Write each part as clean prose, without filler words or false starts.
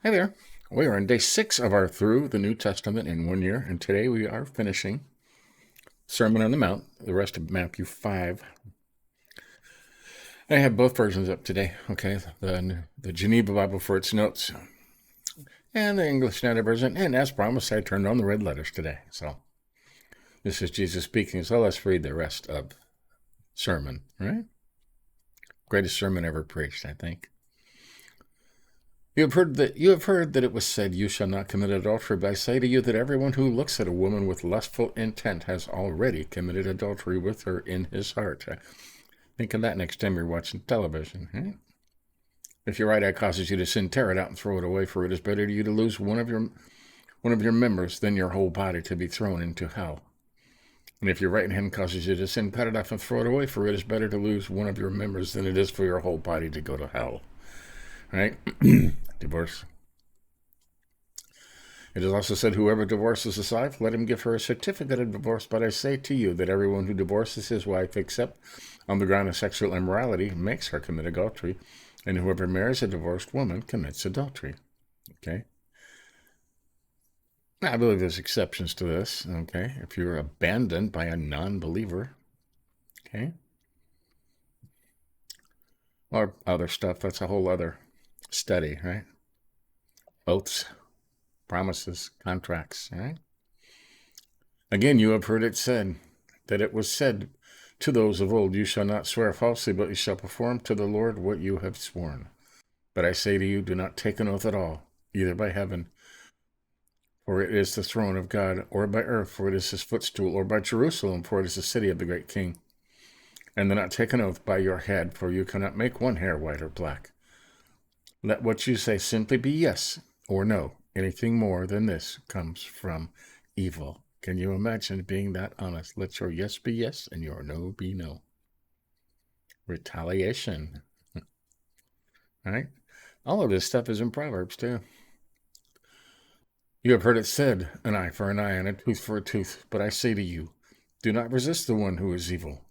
Hi there. We are on day 6 of our Through the New Testament in 1 year, and today we are finishing Sermon on the Mount, the rest of Matthew 5. I have both versions up today, okay? The Geneva Bible for its notes and the English Standard Version, and as promised, I turned on the red letters today. So this is Jesus speaking, so let's read the rest of sermon, right? Greatest sermon ever preached, I think. You have heard that it was said, "You shall not commit adultery." But I say to you that everyone who looks at a woman with lustful intent has already committed adultery with her in his heart. Think of that next time you're watching television. Right? If your right eye causes you to sin, tear it out and throw it away. For it is better to you to lose one of your members than your whole body to be thrown into hell. And if your right hand causes you to sin, cut it off and throw it away. For it is better to lose one of your members than it is for your whole body to go to hell. Right? Divorce. It is also said, "Whoever divorces his wife, let him give her a certificate of divorce." But I say to you that everyone who divorces his wife, except on the ground of sexual immorality, makes her commit adultery. And whoever marries a divorced woman commits adultery. Okay? I believe there's exceptions to this. Okay? If you're abandoned by a non-believer, okay? Or other stuff, that's a whole other study, right? Oaths, promises, contracts, right? Again, you have heard it said, that it was said to those of old, "You shall not swear falsely, but you shall perform to the Lord what you have sworn." But I say to you, do not take an oath at all, either by heaven, for it is the throne of God, or by earth, for it is his footstool, or by Jerusalem, for it is the city of the great king. And do not take an oath by your head, for you cannot make one hair white or black. Let what you say simply be yes or no. Anything more than this comes from evil. Can you imagine being that honest? Let your yes be yes and your no be no. Retaliation. Right? All of this stuff is in Proverbs too. You have heard it said, "An eye for an eye and a tooth for a tooth." But I say to you, do not resist the one who is evil.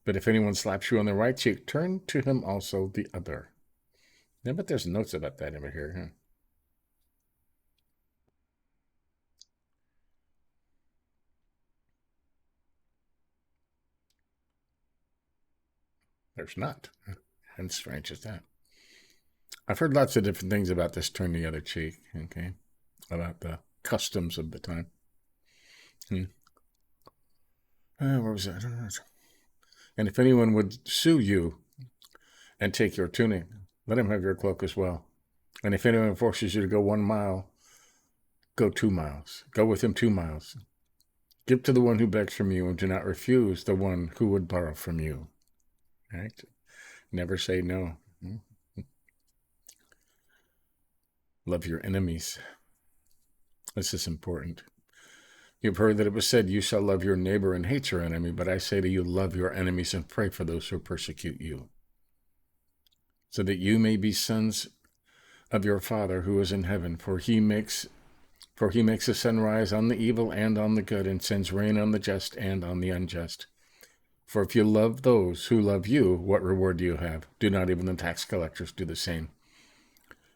But if anyone slaps you on the right cheek, turn to him also the other. Yeah, but there's notes about that over here, huh? There's not. And strange as that. I've heard lots of different things about this turn the other cheek, okay? About the customs of the time. Where was that? And if anyone would sue you and take your tunic, let him have your cloak as well. And if anyone forces you to go 1 mile, go 2 miles. Go with him 2 miles. Give to the one who begs from you, and do not refuse the one who would borrow from you. Right? Never say no. Love your enemies. This is important. You've heard that it was said, "You shall love your neighbor and hate your enemy." But I say to you, love your enemies and pray for those who persecute you, so that you may be sons of your Father who is in heaven. For he makes the sun rise on the evil and on the good, and sends rain on the just and on the unjust. For if you love those who love you, what reward do you have? Do not even the tax collectors do the same?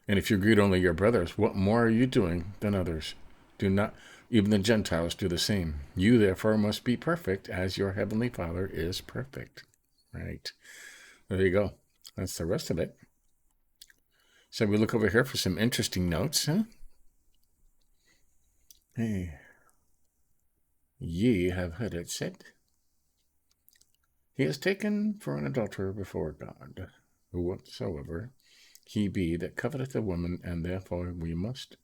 And if you greet only your brothers, what more are you doing than others? Do not even the Gentiles do the same? You therefore must be perfect as your heavenly Father is perfect. Right. There you go. That's the rest of it. So we look over here for some interesting notes, huh? Hey. Ye have heard it said, "He is taken for an adulterer before God. Whatsoever he be that coveteth a woman, and therefore we must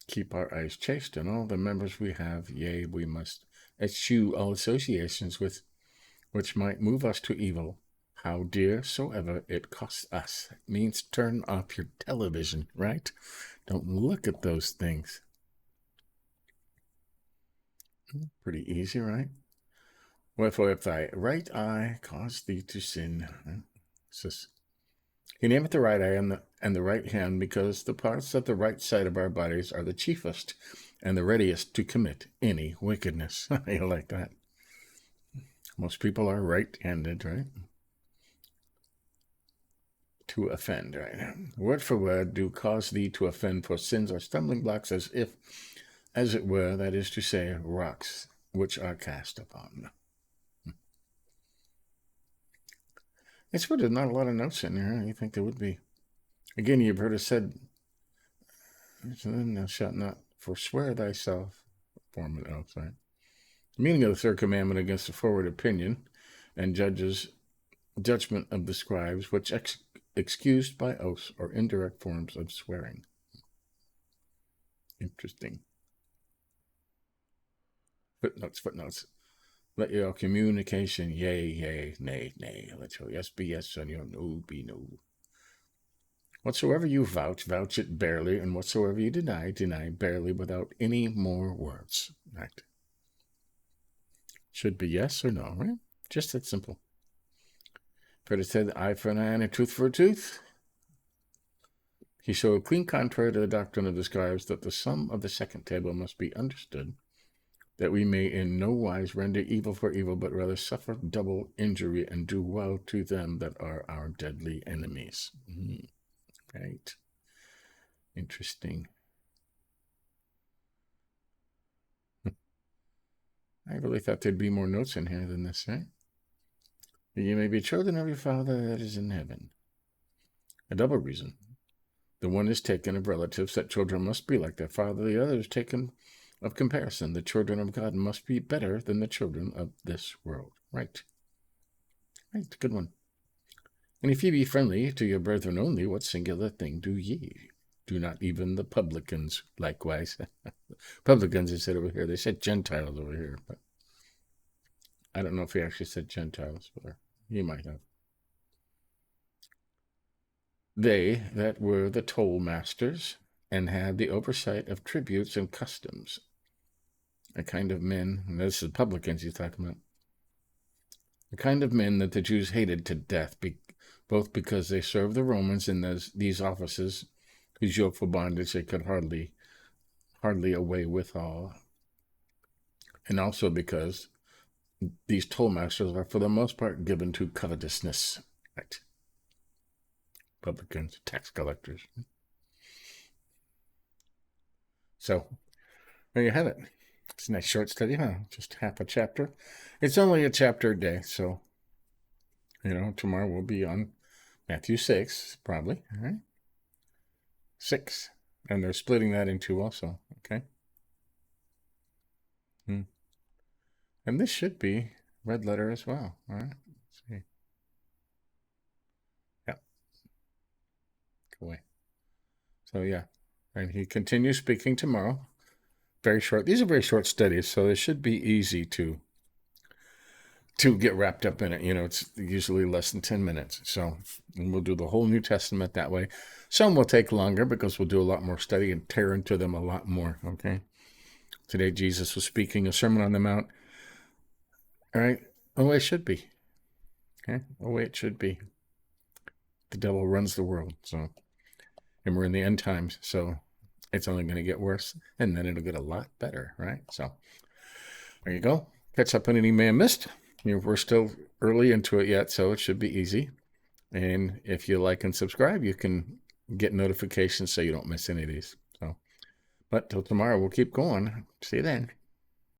keep our eyes chaste in all the members we have. Yea, we must eschew all associations with which might move us to evil, how dear soever it costs us." It means turn off your television, right? Don't look at those things. Pretty easy, right? Wherefore, if thy right eye cause thee to sin, he nameth the right eye and the right hand, because the parts of the right side of our bodies are the chiefest and the readiest to commit any wickedness. You like that? Most people are right-handed, right? to offend, right? Word for word do cause thee to offend, for sins are stumbling blocks as it were, that is to say, rocks which are cast upon. It's good there's not a lot of notes in there. You think there would be. Again, you've heard it said, thou shalt not forswear thyself, form an oath, right? The meaning of the third commandment against the forward opinion and judgment of the scribes, which excused by oaths or indirect forms of swearing. Interesting. Footnotes. Let your communication, yea, nay, nay. Let your yes be yes and your no be no. Whatsoever you vouch it barely, and whatsoever you deny barely, without any more words. Right? Should be yes or no, right? Just that simple. For it said, eye for an eye and a tooth for a tooth. He showed clean contrary to the doctrine of the scribes that the sum of the second table must be understood, that we may in no wise render evil for evil, but rather suffer double injury and do well to them that are our deadly enemies. Right. Interesting. I really thought there'd be more notes in here than this, right? You may be children of your Father that is in heaven. A double reason. The one is taken of relatives, that children must be like their father. The other is taken of comparison. The children of God must be better than the children of this world. Right. Right, good one. And if ye be friendly to your brethren only, what singular thing do ye? Do not even the publicans likewise? Publicans, they said over here. They said Gentiles over here, but I don't know if he actually said Gentiles, but he might have. They that were the toll masters and had the oversight of tributes and customs, a kind of men, and this is publicans he's talking about, the kind of men that the Jews hated to death, both because they served the Romans in these offices, whose yokeful bondage they could hardly away withal, and also because these toll masters are for the most part given to covetousness. Right. Publicans, tax collectors. So, there you have it. It's a nice short study, huh? Just half a chapter. It's only a chapter a day, so, tomorrow we'll be on Matthew 6, probably, all right? 6. And they're splitting that in two also, okay? And this should be red letter as well, all right? Let's see. Yeah. Go away. So, yeah. And he continues speaking tomorrow. Very short. These are very short studies, so it should be easy to get wrapped up in it. It's usually less than 10 minutes. So, and we'll do the whole New Testament that way. Some will take longer because we'll do a lot more study and tear into them a lot more, okay? Today, Jesus was speaking a Sermon on the Mount. All right? The way it should be. Okay? The way it should be. The devil runs the world, so. And we're in the end times, so it's only going to get worse, and then it'll get a lot better, right? So, there you go. Catch up on any may have missed. We're still early into it yet, so it should be easy. And if you like and subscribe, you can get notifications so you don't miss any of these. So, but till tomorrow, we'll keep going. See you then.